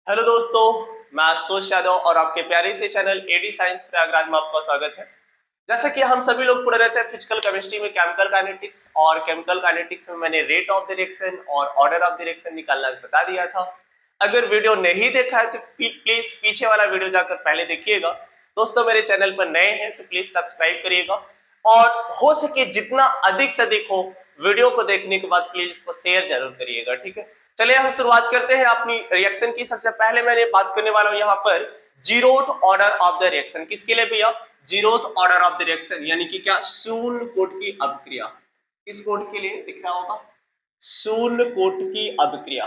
Hello दोस्तों, मैं आशुतोष यादव और आपके प्यारे से चैनल एडी साइंस प्रयागराज में आपका स्वागत है। जैसा कि हम सभी लोग पढ़ रहे थे फिजिकल केमिस्ट्री में केमिकल काइनेटिक्स, और केमिकल काइनेटिक्स में मैंने रेट ऑफ द रिएक्शन और ऑर्डर ऑफ द रिएक्शन निकालना बता दिया था। अगर वीडियो नहीं देखा है तो प्लीज पीछे वाला वीडियो जाकर पहले देखिएगा। दोस्तों, मेरे चैनल पर नए हैं तो प्लीज सब्सक्राइब करिएगा, और हो सके जितना अधिक से अधिक हो वीडियो को देखने के बाद प्लीज इसको शेयर जरूर करिएगा, ठीक है। चलिए हम शुरुआत करते हैं अपनी रिएक्शन की। सबसे पहले मैंने बात करने वाला हूं यहाँ पर zeroth order of the reaction. किसके लिए भैया? Zeroth order of the reaction, यानी कि क्या? शून्य कोट की अभिक्रिया। किस कोट के लिए दिख रहा होगा? शून्य कोट की अभिक्रिया।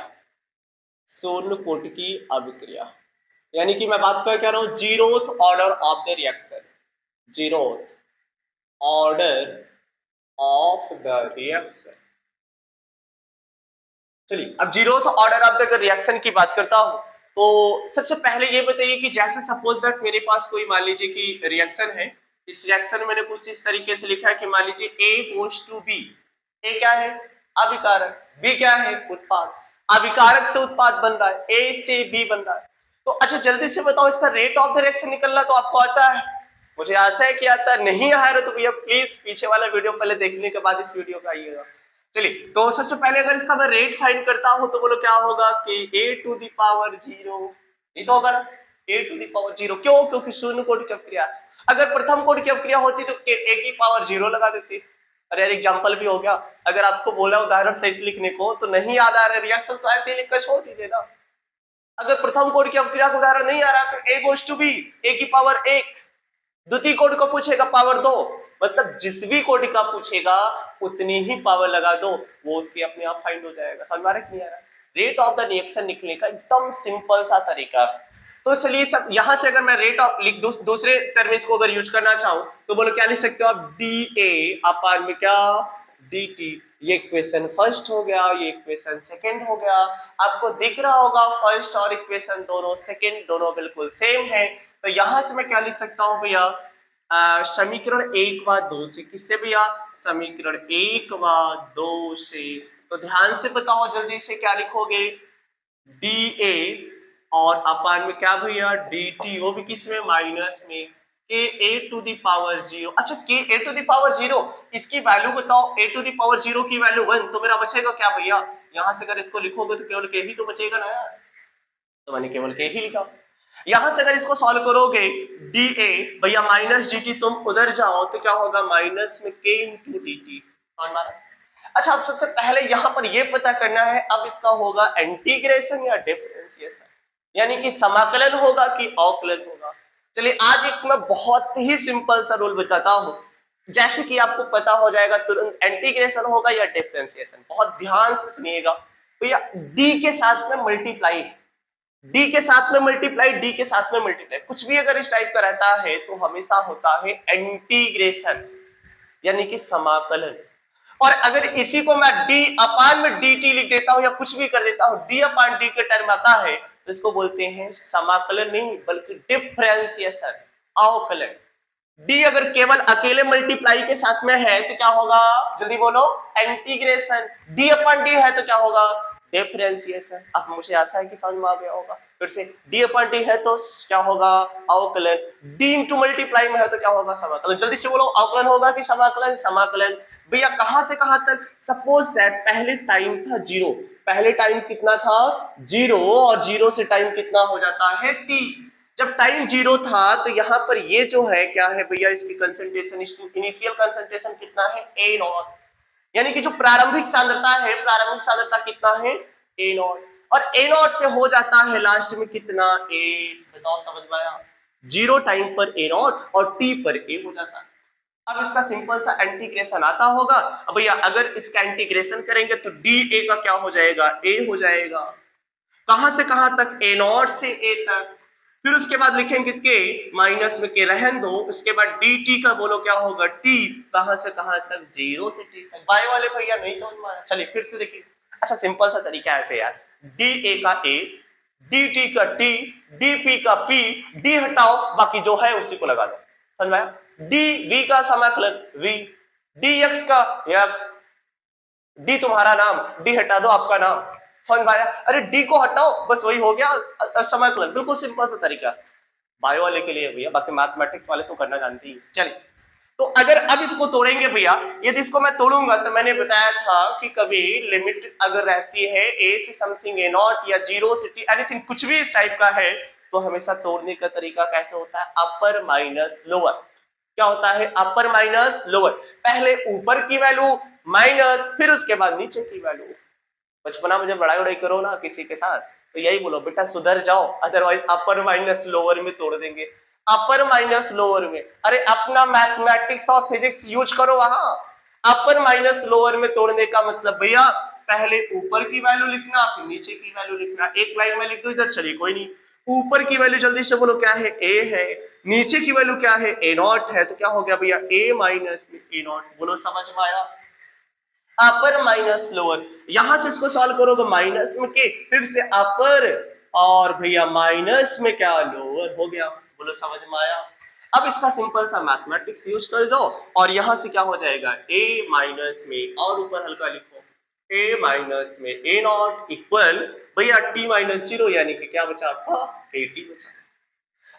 शून्य कोट की अभिक्रिया यानी कि मैं बात कर रहा हूं zeroth order of the reaction. Zeroth order of the reaction. चलिए, अब zeroth order of the reaction की बात करता हूं। तो सबसे पहले ये बताइए कि जैसे सपोज दैट मेरे पास कोई मान लीजिए कि रिएक्शन है। इस रिएक्शन में मैंने कुछ इस तरीके से लिखा है कि मान लीजिए ए गोज टू बी। ए क्या है? अभिकारक। बी क्या है? उत्पाद। अभिकारक से उत्पाद बन रहा है, ए से बी बन रहा है। तो अच्छा, जल्दी से बताओ इसका रेट ऑफ द रिएक्शन निकलना तो आपको आता है? मुझे आशा है कि आता है। नहीं आ रहा तो भैया प्लीज पीछे वाला वीडियो पहले देखने के बाद इस वीडियो पे आइएगा। चलिए, तो सबसे पहले अगर इसका मैं रेट फाइंड करता हूं तो बोलो क्या होगा कि ए टू द पावर जीरो। ये तो होगा ना, ए टू द पावर जीरो। क्यों? क्योंकि शून्य कोटि की अपक्रिया। अगर प्रथम कोटि की अपक्रिया होती तो ए की पावर जीरो लगा देती। अरे यार, एग्जांपल भी हो गया। अगर आपको बोला उदाहरण सहित लिखने को तो नहीं याद आ रहा रिएक्शन, तो ऐसे ही लिखकर छोड़ दीजिए ना। अगर प्रथम कोटि की अपक्रिया का उदाहरण नहीं आ रहा तो ए गोज टू बी, ए की पावर एक। द्वितीय कोटि का पूछेगा पावर दो। मतलब जिस भी कोटि का पूछेगा उतनी ही पावर लगा दो, वो उसकी अपने आप फाइंड हो जाएगा। समझ में नहीं आ रहा? रेट ऑफ द रिएक्शन निकलने का एकदम सिंपल सा तरीका। तो चलिए, सब यहां से अगर मैं रेट ऑफ लिख दूसरे टर्म इसको अगर यूज करना चाहूं तो बोलो क्या लिख सकते हो आप? डी ए अपान में क्या? D T. ये इक्वेशन फर्स्ट हो गया, ये इक्वेशन सेकंड हो गया। आपको दिख रहा होगा फर्स्ट और इक्वेशन दोनों सेकंड दोनों बिल्कुल सेम है। तो यहां से मैं क्या लिख सकता हूं भैया? समीकरण एक व दो से। किससे भैया? समीकरण एक व दो से। तो ध्यान से बताओ जल्दी से, क्या लिखोगे? डी ए और अपान में क्या भैया? D T. वो भी किस में? माइनस में के ए टू द पावर जीरो। अच्छा, के ए टू द पावर जीरो, इसकी वैल्यू बताओ। ए टू द पावर जीरो की वैल्यू वन, तो मेरा बचेगा क्या भैया? यहां से अगर इसको लिखोगे तो केवल के ही तो बचेगा ना यार। तो मैंने केवल के ही लिखा। यहां से अगर इसको सॉल्व करोगे डी ए भैया माइनस डी टी, तुम उधर जाओ तो क्या होगा? माइनस में के इंटू डी टी। अच्छा, अब सबसे पहले यहां पर यह पता करना है अब इसका होगा इंटीग्रेशन या डिफरेंशिएशन, यानी कि समाकलन होगा कि अवकलन होगा। चलिए, आज एक मैं बहुत ही सिंपल सा रूल बताता हूं, जैसे कि आपको पता हो जाएगा तुरंत इंटीग्रेशन होगा या डिफरेंशिएशन। बहुत ध्यान से सुनिएगा भैया। डी के साथ में मल्टीप्लाई, डी के साथ में मल्टीप्लाई, डी के साथ में मल्टीप्लाई, कुछ भी अगर इस टाइप का रहता है तो हमेशा होता है इंटीग्रेशन, यानी कि समाकलन। और अगर इसी को मैं डी अपान में डी टी लिख देता हूं या कुछ भी कर देता हूं, डी अपान डी के टर्म आता है तो इसको बोलते हैं समाकलन नहीं बल्कि डिफरेंशिएशन, अवकलन। डी अगर केवल अकेले मल्टीप्लाई के साथ में है तो क्या होगा? जल्दी बोलो। इंटीग्रेशन। डी अपॉन डी है तो क्या होगा? डिफरेंशिएशन। अब मुझे आशा है कि समझ में आ गया होगा। फिर से, डी अपॉन डी है तो क्या होगा? अवकलन। डी इंटू मल्टीप्लाई में है तो क्या होगा? समाकलन। जल्दी से बोलो, अवकलन होगा कि समाकलन? समाकलन। भैया कहां से कहां तक? सपोज दैट पहले टाइम था जीरो। पहले टाइम कितना था? जीरो। और जीरो से टाइम कितना हो जाता है? टी। जब टाइम जीरो था तो यहां पर ये जो है क्या है भैया? इसकी कंसंट्रेशन, इनिशियल कंसंट्रेशन कितना है? ए नॉट। यानी कि जो प्रारंभिक सांद्रता है, प्रारंभिक सांद्रता कितना है? ए नॉट। और ए नॉट से हो जाता है लास्ट में कितना? ए। बताओ, समझ में आया? जीरो टाइम पर ए नॉट और टी पर ए हो जाता है। अब इसका सिंपल सा इंटीग्रेशन आता होगा। अब भैया अगर इसका इंटीग्रेशन करेंगे तो डी ए का क्या हो जाएगा? ए हो जाएगा। कहां से कहां तक? ए नॉट से ए तक। फिर उसके बाद लिखेंगे के, माइनस में के रहन दो। उसके बाद डी टी का बोलो क्या होगा? टी। कहां से कहां तक? जीरो से टी तक। बाय वाले भैया नहीं समझ में आया? चलिए फिर से देखिए। अच्छा, सिंपल सा तरीका है ऐसे यार। डी ए का ए, डी टी का टी, डी पी का पी। डी हटाओ, बाकी जो है उसी को लगा दो। समझ में आया? डी वी का समाकलन वी, डी एक्स का एक्स, डी तुम्हारा नाम, डी हटा दो आपका नाम। समझ में आया? अरे डी को हटाओ, बस वही हो गया समाकलन, बिल्कुल सिंपल सा तरीका। बायो वाले के लिए भैया, बाकी मैथमेटिक्स वाले तो करना जानती है। चलिए, तो अगर अब इसको तोड़ेंगे भैया, यदि इसको मैं तोड़ूंगा तो मैंने बताया था कि कभी लिमिट अगर रहती है ए से समथिंग ए नॉट या जीरो से टी एनीथिंग कुछ भी इस टाइप का है, तो हमेशा तोड़ने का तरीका कैसे होता है? अपर माइनस लोअर। क्या होता है? अपर माइनस लोअर। पहले ऊपर की वैल्यू माइनस, फिर उसके बाद नीचे की वैल्यू। बचपना में जब लड़ाई उड़ाई करो ना किसी के साथ, तो यही बोलो बेटा सुधर जाओ, अदरवाइज अपर माइनस लोअर में तोड़ देंगे। अपर माइनस लोअर में, अरे अपना मैथमेटिक्स और फिजिक्स यूज करो वहां। अपर माइनस लोअर में तोड़ने का मतलब भैया पहले ऊपर की वैल्यू लिखना, फिर नीचे की वैल्यू लिखना। एक लाइन में लिख दो इधर, चलिए कोई नहीं। ऊपर की वैल्यू जल्दी से बोलो, क्या है? ए है। नीचे की वैल्यू क्या है? ए नॉट है। तो क्या हो गया भैया? ए माइनस में ए नॉट। बोलो समझ में आया? अपर माइनस लोअर। यहां से इसको सॉल्व करोगे माइनस में के, फिर से अपर, और भैया माइनस में क्या? लोअर हो गया। बोलो समझ में आया? अब इसका सिंपल सा मैथमेटिक्स यूज कर जाओ, और यहां से क्या हो जाएगा? ए माइनस में, और ऊपर हल्का लिखो, ए माइनस में ए नॉट इक्वल भैया टी माइनस जीरो, यानी कि क्या बचा आपका? ए टी बचा।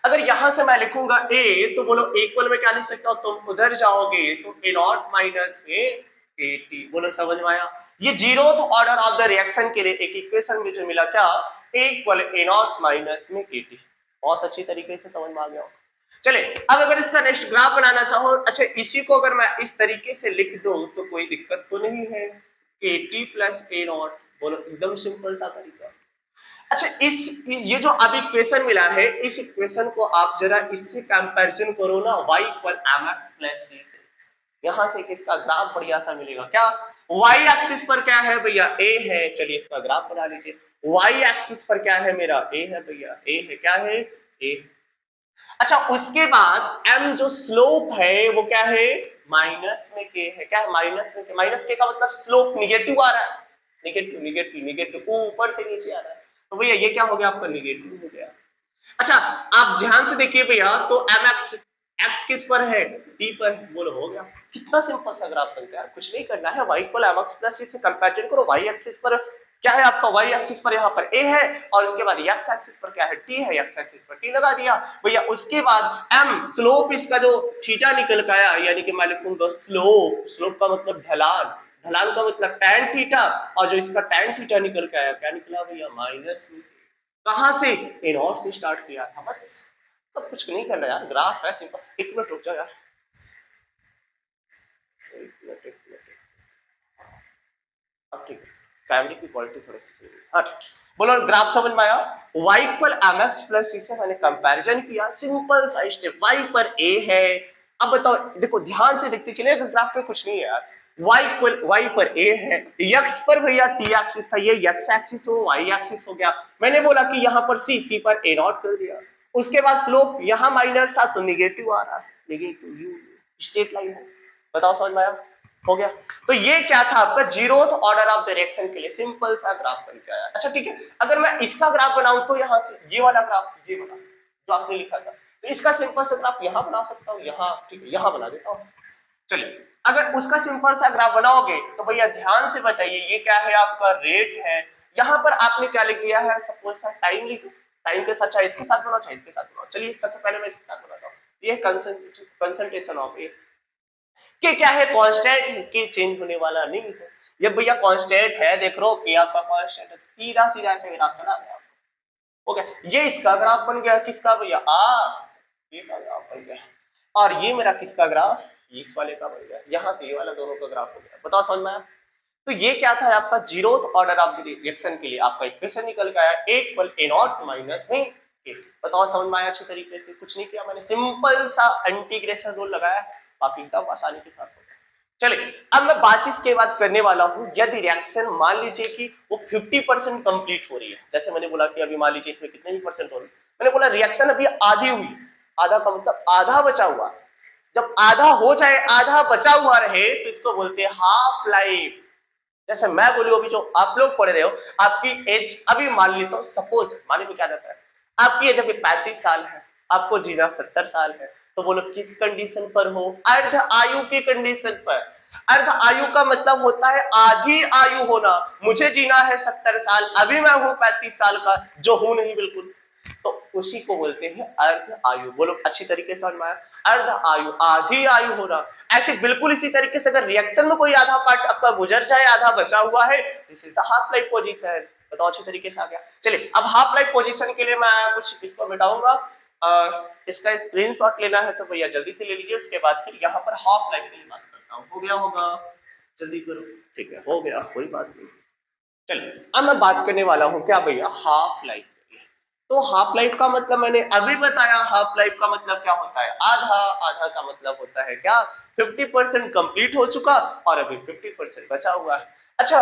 अगर यहां से मैं लिखूंगा ए, तो बोलो इक्वल में क्या लिख सकता हूं? तुम उधर जाओगे तो ए नॉट माइनस में ए टी। बोलो समझ में आया? ये zeroth order of the reaction के लिए एक इक्वेशन मुझे मिला, क्या? ए इक्वल ए नॉट माइनस में के टी। बहुत अच्छी तरीके से समझ में आ गया। चले, अब अगर इसका नेक्स्ट ग्राफ बनाना चाहो, अच्छा इसी को अगर मैं इस तरीके से लिख दूं तो कोई दिक्कत तो नहीं है? के टी प्लस ए नॉट। बोलो एकदम सिंपल सा तरीका। अच्छा ये जो अब इक्वेशन मिला है, इस इक्वेशन को आप जरा इससे कंपैरिजन करो ना, y equal mx plus c से। यहां से किसका ग्राफ बढ़िया सा मिलेगा? क्या y एक्सिस पर क्या है भैया? a है। चलिए इसका ग्राफ बना लीजिए। y एक्सिस पर क्या है मेरा? a है भैया, a है। क्या है? a। अच्छा उसके बाद m जो स्लोप है वो क्या है? माइनस में k है। क्या है? माइनस में k। माइनस k का मतलब स्लोप निगेटिव आ रहा है। निगेटिव निगेटिव निगेटिव, ऊपर से नीचे आ रहा है। तो भैया ये क्या हो गया आपका? निगेटिव हो गया। अच्छा आप ध्यान से देखिए भैया, तो mx x किस पर है? t पर। बोलो हो गया। कितना सिंपल सा ग्राफ बनता है, कुछ नहीं करना है। y equal mx plus c से कंपैरिजन करो। y एक्सिस पर क्या है आपका? y एक्सिस पर यहाँ पर a है, और उसके बाद x एक्सिस पर क्या है? t है। x एक्सिस पर t लगा दिया भैया। उसके बाद m स्लोप, इसका जो थीटा निकल के आया, यानी कि मैं लिखूंगा स्लोप। स्लोप का मतलब ढलान, ढलान का मतलब tan थीटा, और जो इसका tan थीटा निकल के आया, क्या निकला भैया? माइनस में। कहां से? ए नॉट से स्टार्ट किया था बस। तो कुछ नहीं करना यार, ग्राफ है सिंपल। एक मिनट रुक जाओ यार, एक मिनट एक मिनट। अब ठीक है, कैमरे की क्वालिटी थोड़ी सी सही है। हाँ बोलो, ग्राफ समझ में आया? y equal mx plus c से मैंने कंपैरिजन किया, सिंपल सा स्टेप। y पर a है। अब बताओ, देखो ध्यान से देखते चलिए, ग्राफ पे कुछ नहीं है यार। y पर a है, x पर भैया t एक्सिस था, ये x एक्सिस हो, y एक्सिस हो गया। मैंने बोला कि यहाँ पर c पर a नॉट कर दिया। उसके बाद स्लोप यहाँ माइनस था तो निगेटिव आ रहा है, निगेटिव यू स्ट्रेट लाइन है। बताओ समझ में आया? हो गया। तो ये क्या था आपका? Zeroth order of the reaction के लिए सिंपल सा ग्राफ बन के आया। अच्छा ठीक है, अगर मैं इसका ग्राफ बनाऊं तो यहां से ये वाला ग्राफ, ये वाला जो आपने लिखा था, तो इसका सिंपल सा ग्राफ यहां बना सकता हूं। यहां ठीक है, यहां बना देता हूं। चलिए, अगर उसका सिंपल सा ग्राफ बनाओगे तो भैया ध्यान से बताइए, ये क्या है आपका? रेट है। यहां पर आपने क्या लिख दिया है? सपोज सा टाइम लिख दो। टाइम के साथ चाहे इसके साथ बनाओ चाहे इसके साथ बनाओ। चलिए सबसे पहले मैं इसके साथ बनाता हूं। ये कंसंट्रेशन ऑफ ए कि क्या है? कांस्टेंट, कि चेंज होने वाला नहीं है। ये भैया कांस्टेंट है, देख रो कि आपका कांस्टेंट है। सीधा सीधा ऐसे ग्राफ चला गया। ओके, ये इसका ग्राफ बन गया। किसका भैया? ये का ग्राफ बन गया। और ये मेरा किसका ग्राफ? इस वाले का बन गया। यहां से ये वाला दोनों का ग्राफ हो गया। बताओ समझ में आया? तो ये क्या था आपका? Zeroth order of the reaction के लिए आपका इक्वेशन निकल के आया, a equal a not minus में k। बताओ समझ में आया? अच्छे तरीके से कुछ नहीं किया मैंने, सिंपल सा इंटीग्रेशन रूल लगाया, बाकी एकदम आसानी के साथ हो गया। चलिए, अब मैं बात इसके बाद करने वाला हूं, यदि रिएक्शन मान लीजिए कि वो 50% कंप्लीट हो रही है। जैसे मैंने बोला कि अभी मान लीजिए इसमें कितने भी परसेंट हो रही है, मैंने बोला रिएक्शन अभी आधी हुई। आधा का मतलब आधा बचा हुआ। जब आधा हो जाए, आधा बचा हुआ रहे, तो इसको बोलते हैं हाफ लाइफ। जैसे मैं बोलूं, अभी जो आप लोग पढ़ रहे हो, आपकी एज अभी मान लेता हूं, सपोज माने में क्या जाता है, आपकी एज अभी 35 साल है, आपको जीना 70 साल है। तो बोलो किस कंडीशन पर हो? अर्ध आयु की कंडीशन पर। अर्ध आयु का मतलब होता है आधी आयु होना। मुझे जीना है 70 साल, अभी मैं हूं 35 साल का, जो हूं नहीं बिल्कुल, तो उसी को बोलते हैं अर्ध आयु। बोलो अच्छी तरीके से समझ में आया? अर्ध आयु, आधी आयु होना। ऐसे बिल्कुल इसी तरीके से अगर रिएक्शन में कोई आधा पार्ट आपका गुजर जाए, आधा बचा हुआ है, this is the half life position. बताओ अच्छी तरीके से आ गया? चलिए अब हाफ लाइफ पोजीशन के लिए मैं कुछ इसको मिटाऊंगा। इसका स्क्रीनशॉट लेना है तो भैया जल्दी से ले लीजिए, उसके बाद फिर यहाँ पर हाफ लाइफ की बात करता हूँ। हो गया होगा? जल्दी करो। ठीक है, हो गया, कोई बात नहीं। चलिए अब मैं बात करने वाला हूँ क्या भैया, हाफ लाइफ। तो हाफ लाइफ का मतलब मैंने अभी बताया, हाफ लाइफ का मतलब क्या होता है, आधा। आधा का मतलब होता है क्या, 50% कंप्लीट हो चुका और अभी 50% बचा हुआ है। अच्छा,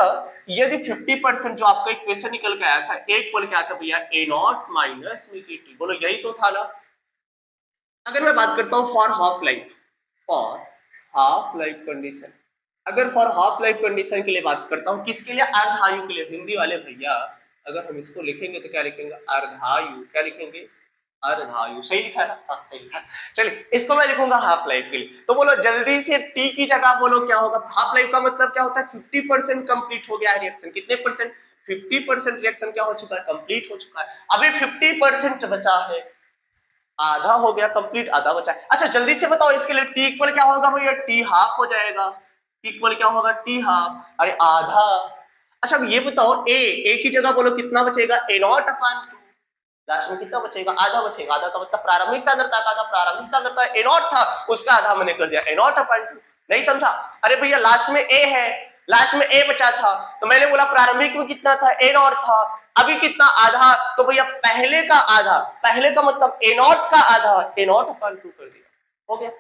यदि 50% जो आपका इक्वेशन निकल के आया था, एक बोल के आया था भैया ए नॉट माइनस में के टी, बोलो यही तो था ना। अगर मैं बात करता हूँ for half life, for half life condition, अगर फॉर हाफ लाइफ कंडीशन के लिए बात करता हूँ, किसके लिए, अर्धायु के लिए। हिंदी वाले भैया अगर हम इसको लिखेंगे तो क्या लिखेंगे, अर्धायु। क्या लिखेंगे, अर्धायु। सही लिखा है ना? हाँ सही लिखा है। चलिए इसको मैं लिखूंगा हाफ लाइफ के लिए। तो बोलो जल्दी से टी की जगह बोलो क्या होगा। हाफ लाइफ का मतलब क्या होता है, 50% कंप्लीट हो गया है रिएक्शन। कितने परसेंट, 50% रिएक्शन क्या हो चुका है, कंप्लीट हो चुका है। अभी 50% बचा है, आधा हो गया कंप्लीट, आधा बचा है। अच्छा जल्दी से बताओ इसके लिए टी इक्वल क्या होगा भैया, टी हाफ हो जाएगा। टी इक्वल क्या होगा, टी हाफ। अरे आधा। अच्छा अब ये बताओ ए की जगह बोलो कितना बचेगा, ए नॉट अपान टू। लास्ट में कितना बचेगा, आधा बचेगा। आधा का मतलब प्रारंभिक सांद्रता का आधा, प्रारंभिक सांद्रता ए नॉट था, उसका आधा मैंने कर दिया, ए नॉट अपान टू। नहीं समझा? अरे भैया लास्ट में ए है, लास्ट में ए बचा था, तो मैंने बोला प्रारंभिक में कितना था, ए नॉट था, अभी कितना, आधा। तो भैया पहले का आधा, पहले का मतलब ए नॉट का आधा, ए नॉट अपान टू कर दिया, हो गया।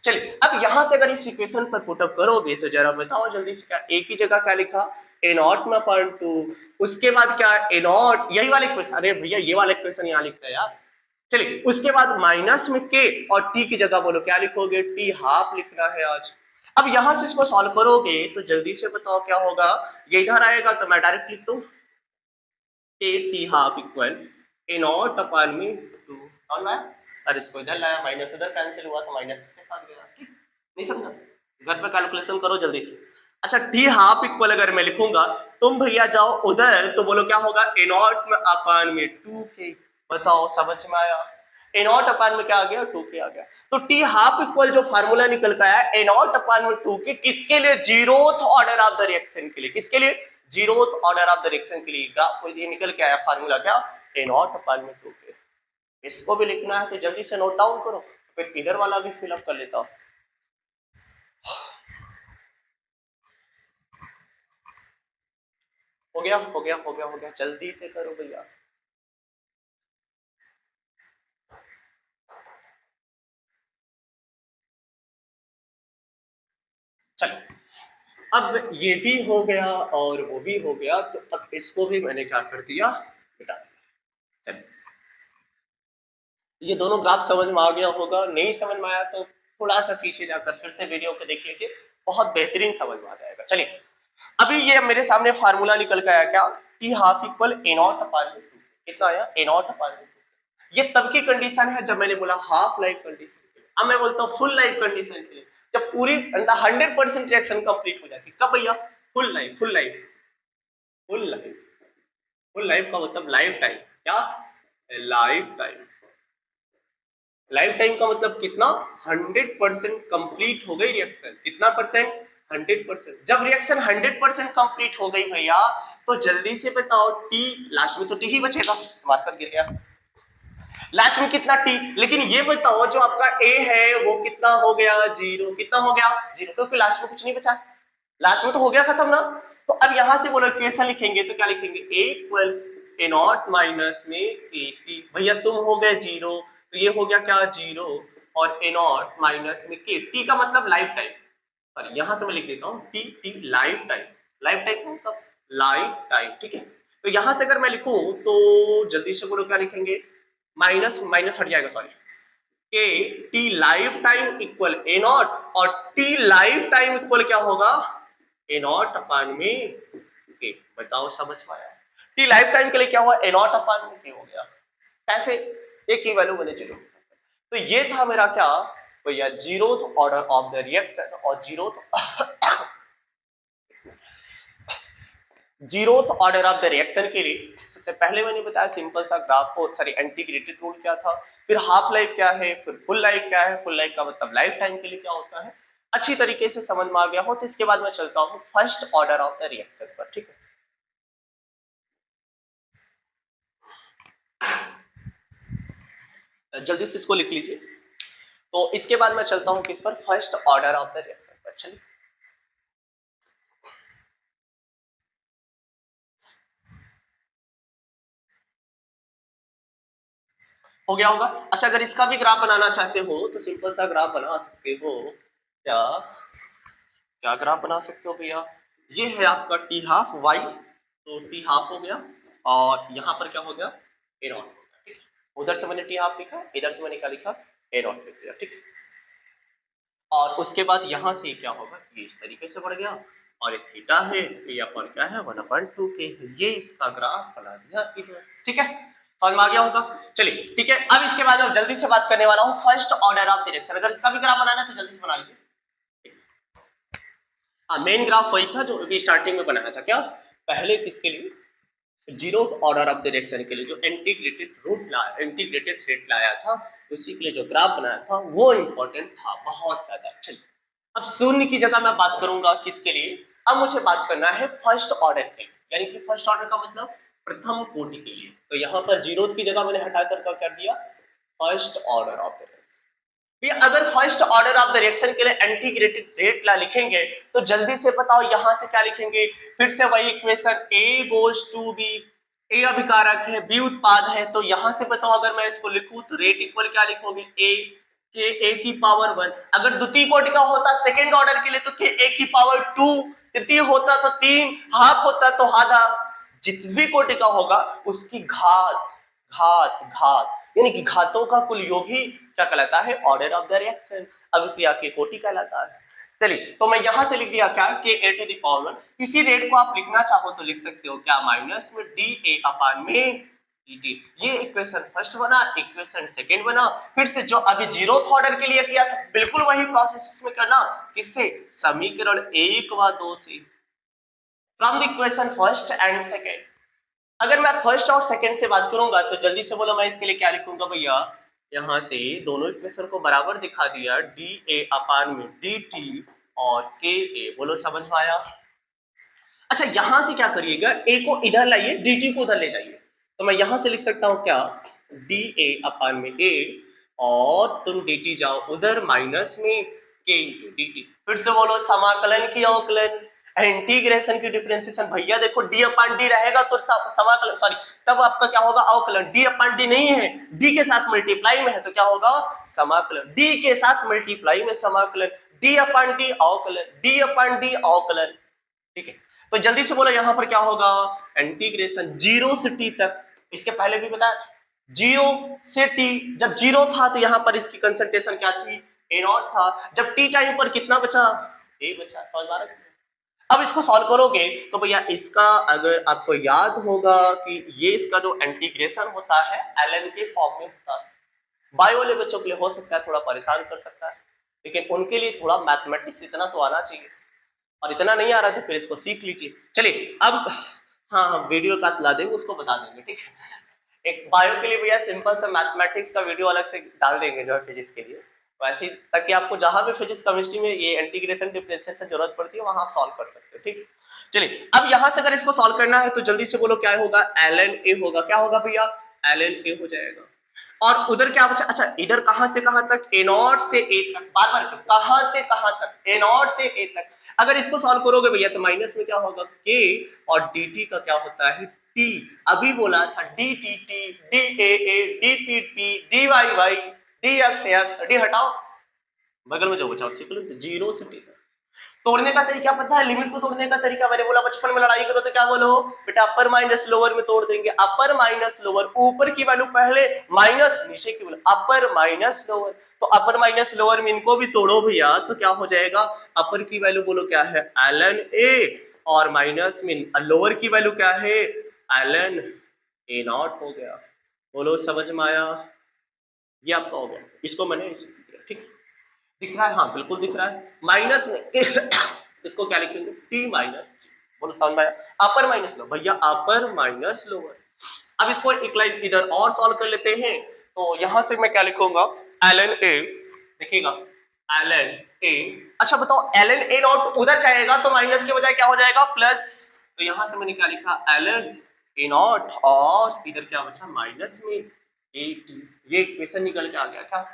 चलिए अब यहां से अगर इस इक्वेशन पर पुटअप करोगे तो जरा बताओ जल्दी से, क्या ए की जगह क्या लिखा, ए नॉट में अपान टू, उसके बाद क्या, ए नॉट, यही वाला इक्वेशन। अरे भैया ये वाला इक्वेशन यहाँ लिखता है यार। चलिए उसके बाद माइनस में के और टी की जगह बोलो क्या लिखोगे, टी हाफ लिखना है आज। अब यहां से इसको सॉल्व करोगे तो जल्दी से बताओ क्या होगा, ये इधर आएगा तो मैं डायरेक्ट लिख दूं A T half equal A naught upon में टू। सॉल्व है? और इसको इधर लाया, माइनस इधर कैंसिल हुआ तो माइनस इसके साथ गया। ठीक, नहीं समझा? घर पे कैलकुलेशन करो जल्दी से। अच्छा टी हाफ इक्वल अगर मैं लिखूंगा, तुम भैया जाओ उधर तो बोलो क्या होगा, ए नॉट में अपान में टू के। बताओ समझ में आया? ए नॉट अपान में क्या आ गया, टू के आ गया। तो टी हाफ इक्वल जो फार्मूला निकल का है, ए नॉट अपान में टू के, किसके लिए, zeroth order of the reaction के लिए। किसके लिए, zeroth order of the reaction के लिए। ग्राफ को ये निकल के आया फार्मूला क्या, ए नॉट अपान में टू के। इसको भी लिखना है तो जल्दी से नोट डाउन करो, फिर इधर वाला भी फिलअप कर लेता हूं। हो गया हो गया हो गया हो गया, जल्दी से करो भैया। चलो अब ये भी हो गया और वो भी हो गया, तो अब इसको भी मैंने क्या कर दिया, मिटा दिया। चलो ये दोनों ग्राफ समझ में आ गया होगा, नहीं समझ में आया तो थोड़ा सा पीछे जाकर फिर से वीडियो को देख लीजिए, बहुत बेहतरीन समझ में आ जाएगा। चलिए अभी ये मेरे सामने फार्मूला निकल के आया क्या, T half equal A naught upon में टू। कितना आया, ए नॉट अपान में टू। ये तब की कंडीशन है जब मैंने बोला हाफ लाइफ कंडीशन के लिए। अब मैं बोलता हूँ फुल लाइफ कंडीशन के लिए, जब पूरी 100% रिएक्शन कंप्लीट हो जाती। कब भैया, full life. Full life, full life, full life का मतलब लाइफ टाइम। क्या, लाइफ टाइम। लाइफ टाइम का मतलब कितना, 100% कंप्लीट हो गई रिएक्शन। कितना परसेंट, 100%। जब रिएक्शन 100% कंप्लीट हो गई भैया, तो जल्दी से बताओ टी, लास्ट में तो टी ही बचेगा, मार्कर गिर गया, लास्ट में कितना टी। लेकिन ये बताओ जो आपका ए है वो कितना हो गया, जीरो। कितना हो गया, जीरो, क्योंकि लास्ट में कुछ नहीं बचा, लास्ट में तो हो गया खत्म ना। तो अब यहां से बोलो कैसा लिखेंगे, तो क्या लिखेंगे, ए इक्वल ए नॉट माइनस में के टी। भैया तुम हो गए जीरो, तो ये हो गया क्या, जीरो, और ए नॉट माइनस में के टी का मतलब लाइफ टाइम। सॉरी यहां से मैं लिख देता हूं T, tea life time. Life time मतलब लाइफ टाइम, ठीक है। तो यहां से अगर मैं लिखूं तो जल्दी से बोलो क्या लिखेंगे, माइनस माइनस हट जाएगा, सॉरी, के tea life time equal A not, और टी लाइफ टाइम इक्वल क्या होगा, ए नॉट अपान में के। बताओ समझ पाया? टी लाइफ टाइम के लिए क्या हुआ, ए नॉट अपान में के हो गया। ऐसे एक ही वैल्यू बने जीरो। तो ये था मेरा क्या भैया, zeroth order of the reaction और zeroth zeroth order of the reaction के लिए सबसे पहले मैंने बताया सिंपल सा ग्राफ को, सॉरी इंटीग्रेटेड रूल क्या था, फिर हाफ लाइफ क्या है, फिर फुल लाइफ क्या है, फुल लाइफ का मतलब लाइफ टाइम के लिए क्या होता है, अच्छी तरीके से समझ में आ गया हो तो इसके बाद मैं चलता हूँ first order of the reaction पर। ठीक है, जल्दी से इसको लिख लीजिए। तो इसके बाद मैं चलता हूँ किस पर, first order of the reaction पर। चलिए, हो गया होगा। अच्छा, अगर इसका भी ग्राफ बनाना चाहते हो तो सिंपल सा ग्राफ बना सकते हो। क्या क्या ग्राफ बना सकते हो भैया, ये है आपका टी हाफ वाई, तो टी हाफ हो गया और यहाँ पर क्या हो गया, ए नॉट। ठीक है, उधर से मैंने टी हाफ लिखा, इधर से मैंने क्या लिखा, ए नॉट लिख दिया। ठीक है, और उसके बाद यहाँ से क्या होगा, ये इस तरीके से बढ़ गया और ये थीटा है, ये अपन क्या है 1/2 के, ये इसका ग्राफ बना दिया इधर। ठीक है, समझ में आ गया होगा। चलिए ठीक है, अब इसके बाद मैं जल्दी से बात करने वाला हूँ फर्स्ट ऑर्डर ऑफ डायरेक्शन। अगर इसका भी ग्राफ बनाना है तो जल्दी से बना लीजिए। हाँ, मेन ग्राफ वही था जो अभी स्टार्टिंग में बनाया था। क्या पहले किसके लिए, जीरो ऑर्डर ऑफ डायरेक्शन के लिए जो इंटीग्रेटेड रेट लाया था, उसी के लिए जो ग्राफ बनाया था वो इंपॉर्टेंट था बहुत ज्यादा। चलिए, अब शून्य की जगह मैं बात करूंगा किसके लिए, अब मुझे बात करना है फर्स्ट ऑर्डर के लिए, यानी कि फर्स्ट ऑर्डर का मतलब प्रथम कोटि के लिए। तो यहाँ पर जीरो की जगह मैंने हटाकर क्या कर दिया, फर्स्ट ऑर्डर ऑफ द, अगर first order of the reaction के लिए इंटीग्रेटेड रेट ला लिखेंगे तो जल्दी से बताओ यहां से क्या लिखेंगे, फिर से वही equation A goes to B, A अभिकारक है, B उत्पाद है, तो यहां से बताओ अगर मैं इसको लिखूं तो रेट इक्वल क्या लिखोगे, A की पावर 1। अगर द्वितीय कोटि का होता सेकेंड ऑर्डर के लिए तो A की पावर 2, तृतीय होता तो 3, हाफ होता तो आधा, जितनी कोटि का होगा उसकी घात घात घात, यानी कि घातों का कुल योग ही क्या कहलाता है, ऑर्डर ऑफ द रिएक्शन, अभिक्रिया की कोटि कहलाता है। चलिए, तो मैं यहां से लिख दिया क्या कि A टू द पावर 1। इसी रेट को आप लिखना चाहो तो लिख सकते हो क्या, माइनस में DA अपान में dt। ये इक्वेशन फर्स्ट बना, इक्वेशन सेकंड बना, फिर से जो अभी जीरोथ ऑर्डर के लिए किया था बिल्कुल वही प्रोसेस इसमें करना, किससे, समीकरण 1 व 2 से, from the equation first and second. अगर मैं फर्स्ट और सेकंड से बात करूंगा तो जल्दी से बोलो मैं इसके लिए क्या लिखूंगा भैया, यहां से दोनों इक्वेशन को बराबर दिखा दिया, डी ए अपान में डी टी और के ए, बोलो समझ में आया। अच्छा, यहां से क्या करिएगा, ए को इधर लाइए, डी टी को उधर ले जाइए, तो मैं यहां से लिख सकता हूं क्या, डी ए अपान में ए और तुम डी टी जाओ उधर माइनस में के इंटू डी टी, फिर से बोलो समाकलन की अवकलन, इंटीग्रेशन की डिफरेंशिएशन। भैया देखो डी अपान डी रहेगा तो समाकलन, सॉरी तब आपका क्या होगा, अवकलन। डी अपान डी नहीं है, डी के साथ मल्टीप्लाई में है तो क्या होगा, समाकलन। डी के साथ मल्टीप्लाई में समाकलन, डी अपान डी अवकलन, डी अपान डी अवकलन। ठीक है, तो जल्दी से बोलो यहां पर क्या होगा, इंटीग्रेशन जीरो से टी तक। इसके पहले भी बताया जीरो से टी, जब जीरो था तो यहां पर इसकी कंसंट्रेशन क्या थी, ए नॉट था, जब टी टाइम पर कितना बचा, ए बचा। समझ आ रहा है। अब इसको सॉल्व करोगे तो भैया इसका अगर आपको याद होगा कि ये इसका जो इंटीग्रेशन होता है ln के फॉर्म में होता है। बायो वाले बच्चों के लिए हो सकता है थोड़ा परेशान कर सकता है, लेकिन उनके लिए थोड़ा मैथमेटिक्स इतना तो आना चाहिए, और इतना नहीं आ रहा था फिर इसको सीख लीजिए। चलिए अब, हाँ हम वीडियो का ला देंगे, उसको बता देंगे। ठीक है, एक बायो के लिए भैया सिंपल सा मैथमेटिक्स का वीडियो अलग से डाल देंगे जो है फिजिक्स के लिए, वैसे ताकि आपको जहां भी फिजिक्स केमिस्ट्री में ये इंटीग्रेशन डिफरेंशिएशन जरूरत पड़ती है वहां आप सॉल्व कर सकते हो। ठीक है, चलिए अब यहां से अगर इसको सॉल्व करना है तो जल्दी से बोलो क्या होगा, ln a होगा। क्या होगा भैया, ln a हो जाएगा। और उधर क्या बचा, अच्छा इधर कहां से कहां तक, a नॉट से a तक, बार बार कहां से कहां तक, a नॉट से a तक। अगर इसको सॉल्व करोगे भैया तो माइनस में क्या होगा, k और dt का क्या होता है, t। अभी बोला था dtt, daa, dpt, dyy, dx, D हटाओ, बगल में जो बचा उसी को लिख दो, जीरो से टी तक। तोड़ने का तरीका पता है, लिमिट को तोड़ने का तरीका मैंने बोला बचपन में लड़ाई करो तो क्या बोलो बेटा, अपर माइनस लोअर में तोड़ देंगे। अपर माइनस लोअर, ऊपर की वैल्यू पहले माइनस नीचे की वैल्यू, अपर माइनस लोअर, तो अपर माइनस लोअर में इनको भी तोड़ो भैया तो क्या हो जाएगा, अपर की वैल्यू बोलो क्या है, ln a, और माइनस में लोअर की वैल्यू क्या है, ln a नॉट हो गया। बोलो समझ में आया, ये आपका हो गया। इसको मैंने ठीक है, दिख रहा है, हाँ बिल्कुल दिख रहा है। माइनस में इसको क्या लिखेंगे, टी माइनस, बोलो समझ में आया? अपर माइनस लोअर, भैया अपर माइनस लोअर। अब इसको एक लाइन इधर और सॉल्व कर लेते हैं। तो यहां से मैं क्या लिखूंगा, ln a, देखिएगा ln a। अच्छा बताओ ln a नॉट उधर जाएगा तो माइनस के बजाय क्या हो जाएगा, प्लस। तो यहां से मैंने क्या लिखा, ln a नॉट, और इधर क्या बचा माइनस में a t। ये इक्वेशन निकल के आ गया क्या,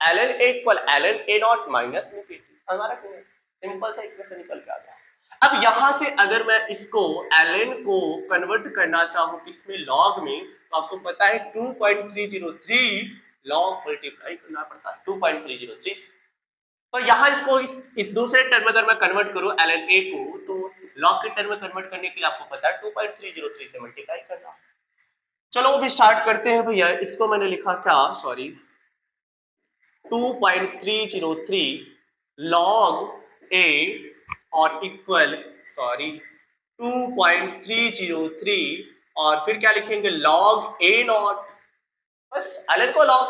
ln a equal ln a not minus में a t। हमारा सिंपल सा इक्वेशन निकल के आ गया। अब यहां से अगर मैं इसको ln को कन्वर्ट करना चाहूं किसमें, लॉग में, तो आपको पता है 2.303 लॉग मल्टीप्लाई करना पड़ता है 2.303। तो यहां इसको इस दूसरे टर्म में अगर मैं कन्वर्ट करूं ln a को, तो लॉग के टर्म में कन्वर्ट करने के लिए आपको पता है 2.303 से मल्टीप्लाई करना। चलो अभी स्टार्ट करते हैं भैया। इसको मैंने लिखा क्या, सॉरी 2.303 log a और इक्वल, सॉरी 2.303 और फिर क्या लिखेंगे log a नॉट, बस ln को log,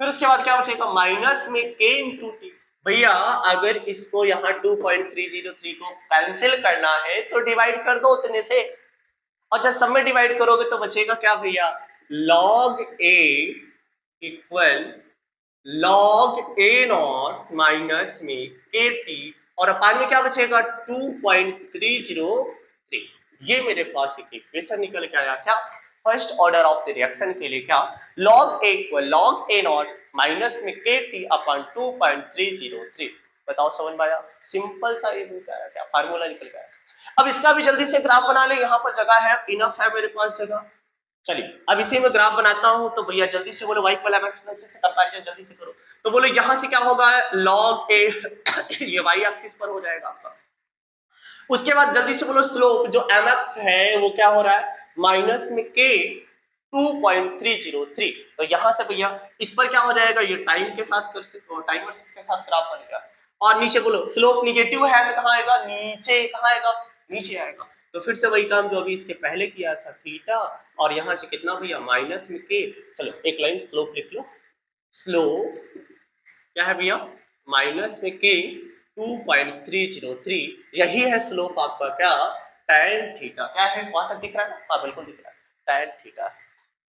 फिर उसके बाद क्या बचेगा माइनस में k इंटू टी। भैया अगर इसको यहाँ 2.303 को कैंसिल करना है तो डिवाइड कर दो उतने से, और जब सब में डिवाइड करोगे तो बचेगा क्या भैया, log a equal log a not minus में के टी, और अपान में क्या बचेगा 2.303। ये मेरे पास एक इक्वेशन निकल के आया क्या, first order of the reaction के लिए क्या, log a equal log a not minus में के टी अपॉन 2.303। बताओ समझ में आया? सिंपल सा ये निकल आया क्या, फार्मूला निकल के आया। अब इसका भी जल्दी से ग्राफ बना ले, यहाँ पर जगह है, इनफ है मेरे पास जगह। चलिए अब इसी में ग्राफ बनाता हूं, तो भैया जल्दी से बोलो y इक्वल mx प्लस से कंपैरिजन जल्दी से करो। तो बोलो यहां से क्या होगा log a ये y एक्सिस पर हो जाएगा आपका। उसके बाद जल्दी से बोलो स्लोप जो mx है वो क्या हो रहा है माइनस में k 2.303। तो यहां से भैया इस पर क्या हो जाएगा, ये टाइम के साथ कर सकते, टाइम वर्सेस के साथ ग्राफ बनेगा। और नीचे बोलो स्लोप निगेटिव है तो कहां आएगा, नीचे, कहां आएगा, नीचे आएगा। तो फिर से वही काम जो अभी इसके पहले किया था, थीटा, और यहां से कितना भैया माइनस में के। चलो एक लाइन स्लोप लिख लो, स्लोप क्या है भैया माइनस में के 2.303, यही है स्लोप आपका क्या, tan थीटा। क्या है, वहां तक दिख रहा है, हाँ बिल्कुल दिख रहा है, tan थीटा।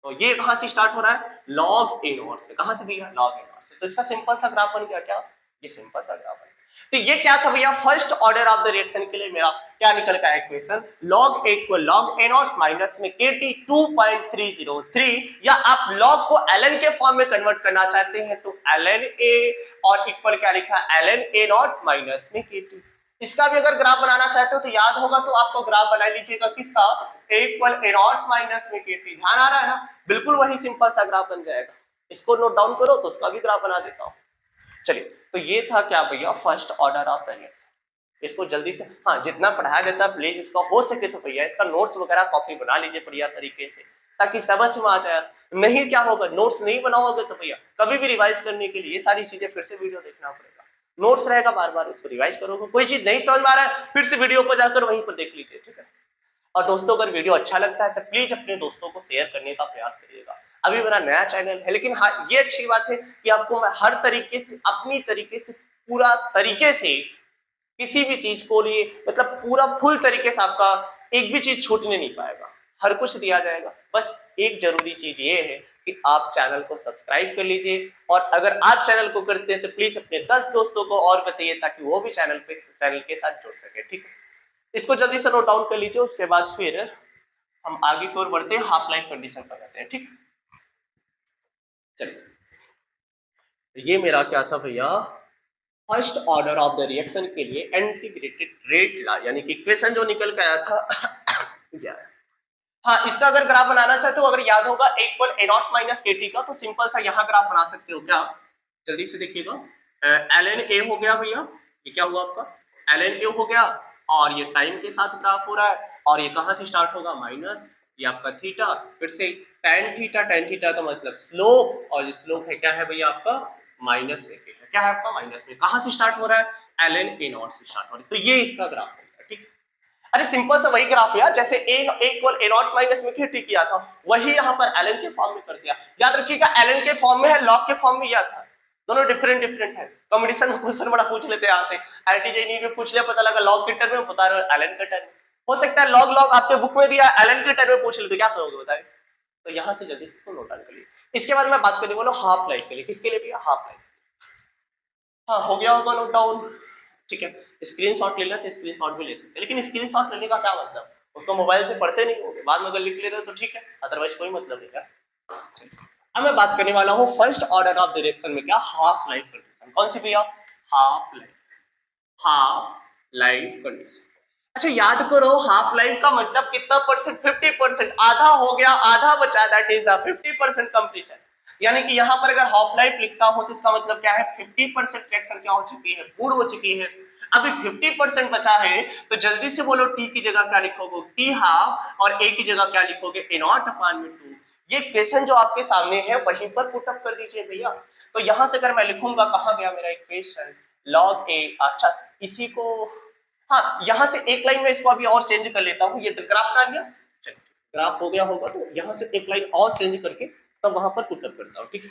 तो ये कहां से स्टार्ट हो रहा है, log a नॉट से। कहां से भैया, log a नॉट से। तो इसका सिंपल सा ग्राफ बन गया क्या, ये सिंपल सा ग्राफ है। तो ये क्या था भैया, first order of the reaction के लिए मेरा क्या निकल का equation, log a equal log a not minus में kt 2.303, या आप log को ln के फॉर्म में कन्वर्ट करना चाहते हैं तो ln a और इक्वल क्या लिखा, ln a नॉट माइनस में kt। इसका भी अगर ग्राफ बनाना चाहते हो तो याद होगा, तो आपको ग्राफ बना लीजिएगा किसका, a equal a not minus में kt। ध्यान आ रहा है ना, बिल्कुल वही सिंपल सा ग्राफ बन जाएगा। इसको नोट डाउन करो तो उसका भी ग्राफ बना देता हूं। चलिए तो ये था क्या भैया, first order of the reaction. इसको जल्दी से, हाँ जितना पढ़ाया जाता है प्लीज इसका हो सके तो भैया इसका नोट्स वगैरह कॉपी बना लीजिए बढ़िया तरीके से, ताकि समझ में आ जाए। नहीं क्या होगा, नोट्स नहीं बनाओगे तो भैया कभी भी रिवाइज करने के लिए ये सारी चीजें फिर से वीडियो देखना पड़ेगा। नोट्स रहेगा, बार बार उसको रिवाइज करोगे, कोई चीज नहीं समझ में आ रहा है फिर से वीडियो पर जाकर वहीं पर देख लीजिए, ठीक है। और दोस्तों अगर वीडियो अच्छा लगता है तो प्लीज अपने दोस्तों को शेयर करने का प्रयास करिएगा। अभी मेरा नया चैनल है, लेकिन हाँ ये अच्छी बात है कि आपको मैं हर तरीके से अपनी तरीके से पूरा तरीके से किसी भी चीज को लिए, मतलब पूरा फुल तरीके से आपका एक भी चीज छूटने नहीं पाएगा, हर कुछ दिया जाएगा। बस एक जरूरी चीज ये है कि आप चैनल को सब्सक्राइब कर लीजिए, और अगर आप चैनल को करते हैं तो प्लीज अपने 10 दोस्तों को और बताइए ताकि वो भी चैनल के साथ जुड़ सके, ठीक है। इसको जल्दी से नोट डाउन कर लीजिए, उसके बाद फिर हम आगे की ओर बढ़ते हैं, हाफ लाइफ कंडीशन पर जाते हैं, ठीक है। चलिए ये मेरा क्या था भैया, first order of the reaction के लिए इंटीग्रेटेड रेट लॉ, यानी कि इक्वेशन जो निकल के आया था हाँ इसका अगर ग्राफ बनाना चाहते हो, अगर याद होगा a equal a not minus के टी का, तो सिंपल सा यहाँ ग्राफ बना सकते हो क्या, जल्दी से देखिएगा। ln a हो गया भैया, ये क्या हुआ आपका ln a हो गया, और ये टाइम के साथ ग्राफ हो रहा है, और ये कहां से स्टार्ट होगा माइनस, ये आपका थीटा, फिर से tan थीटा का मतलब स्लोप, और ये स्लोप है क्या है भैया आपका माइनस में के है, क्या है आपका माइनस में, कहां से स्टार्ट हो रहा है ln a नॉट से स्टार्ट हो रहा है। तो ये इसका ग्राफ होगा, ठीक। अरे सिंपल सा वही ग्राफ यार, जैसे a equal a not minus में kt किया था, वही यहाँ पर ln के फॉर्म में कर दिया। याद रखिएगा ln के फॉर्म में है, log के फॉर्म में यह था, दोनों डिफरेंट है। कंपटीशन में क्वेश्चन बड़ा पूछ लेते हैं यहाँ से, आईआईटी जेईई में पूछ लिया, पता लगा log के टर्म में, बता रहे ln का टर्म। हो सकता है लॉग लॉग आपके बुक में दिया, एलन के टर्म में पूछ ले तो क्या करोगे बताए। तो यहां से जल्दी से नोट डाउन कर लीजिए। इसके बाद मैं बात करने वाला हूं हाफ लाइफ के लिए। किसके लिए भैया? Half life. हाँ हो गया होगा नोट डाउन, ठीक है। स्क्रीनशॉट ले लेते, स्क्रीनशॉट भी ले सकते हैं, लेकिन स्क्रीनशॉट लेने का क्या मतलब, उसको मोबाइल से पढ़ते नहीं होंगे, बाद में अगर लिख लेते तो ठीक है, अदरवाइज कोई मतलब नहीं है। अब मैं बात करने वाला हूँ फर्स्ट ऑर्डर ऑफ डायरेक्शन में क्या, हाफ लाइफ कंडीशन। कौन सी भैया? Half life, half life condition. अच्छा याद करो, हाफ लाइफ का मतलब कितना परसेंट? 50%, आधा हो गया, आधा बचा, दैट इज 50% कंप्लीशन। यानी कि यहां पर अगर हाफ लाइफ लिखता हूं तो इसका मतलब क्या है, 50% रिएक्शन क्या हो चुकी है, पूर्ण हो चुकी है। अभी 50% बचा है, तो जल्दी से बोलो टी की जगह क्या लिखोगे, टी हाफ, और ए की जगह क्या लिखोगे, ए नॉट अपान में 2। ये इक्वेशन जो आपके सामने है वहीं पर पुट अप कर दीजिए भैया। तो यहां से अगर मैं लिखूंगा, कहां गया मेरा इक्वेशन, लॉग ए, अच्छा इसी को, हाँ यहां से एक लाइन में इसको अभी और चेंज कर लेता हूँ, ये ग्राफ बना लिया, चलिए ग्राफ हो गया होगा, तो यहां से एक लाइन और चेंज करके तब वहां पर पुट अप करता हूँ, ठीक है।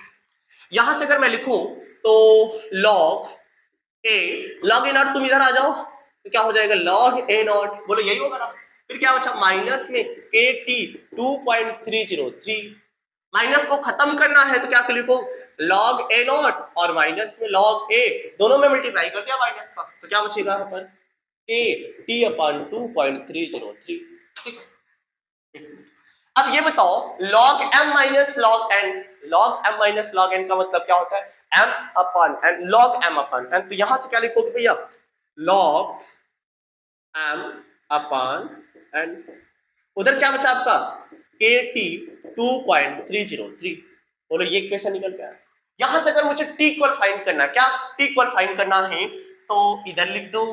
यहां से अगर मैं लिखूं तो log A, log A not, तुम इधर आ जाओ, तो क्या हो जाएगा, लॉग ए नॉट, बोलो यही होगा ना। फिर क्या बचा, माइनस में के टी 2.303, माइनस को खत्म करना है तो क्या लिखो, लॉग ए नॉट और माइनस में लॉग ए, दोनों में मल्टीप्लाई कर दिया माइनस का, तो क्या बचेगा यहाँ पर, के टी अपान 2.303, ठीक है। अब ये बताओ, log m minus log n, log m minus log n का मतलब क्या होता है, m अपान n, log m अपान n, तो यहां से क्या लिखोगे भैया, log m अपान n, उधर क्या बचा आपका, kt 2.303, बोलो ये इक्वेशन निकल गया। यहां से अगर मुझे t इक्वल फाइंड करना है, क्या t इक्वल फाइंड करना है, तो इधर लिख दो,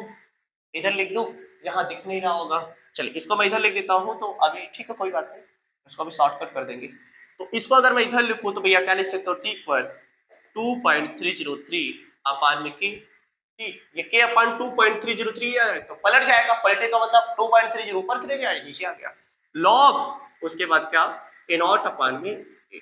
इधर लिख दो, यहां दिख नहीं रहा होगा, चलिए इसको मैं इधर लिख देता हूं, तो अभी ठीक है कोई बात नहीं, इसको भी शॉर्टकट कर देंगे। तो इसको अगर मैं इधर लिखूं तो भैया क्या लिख सकते हो, टी इक्वल 2.303 अपान में की टी, ये के अपान 2.303 है, तो पलट जाएगा, पलटे का मतलब 2.30 ऊपर चले गया, नीचे आ गया, लॉग उसके बाद क्या, ए नॉट अपान में ए,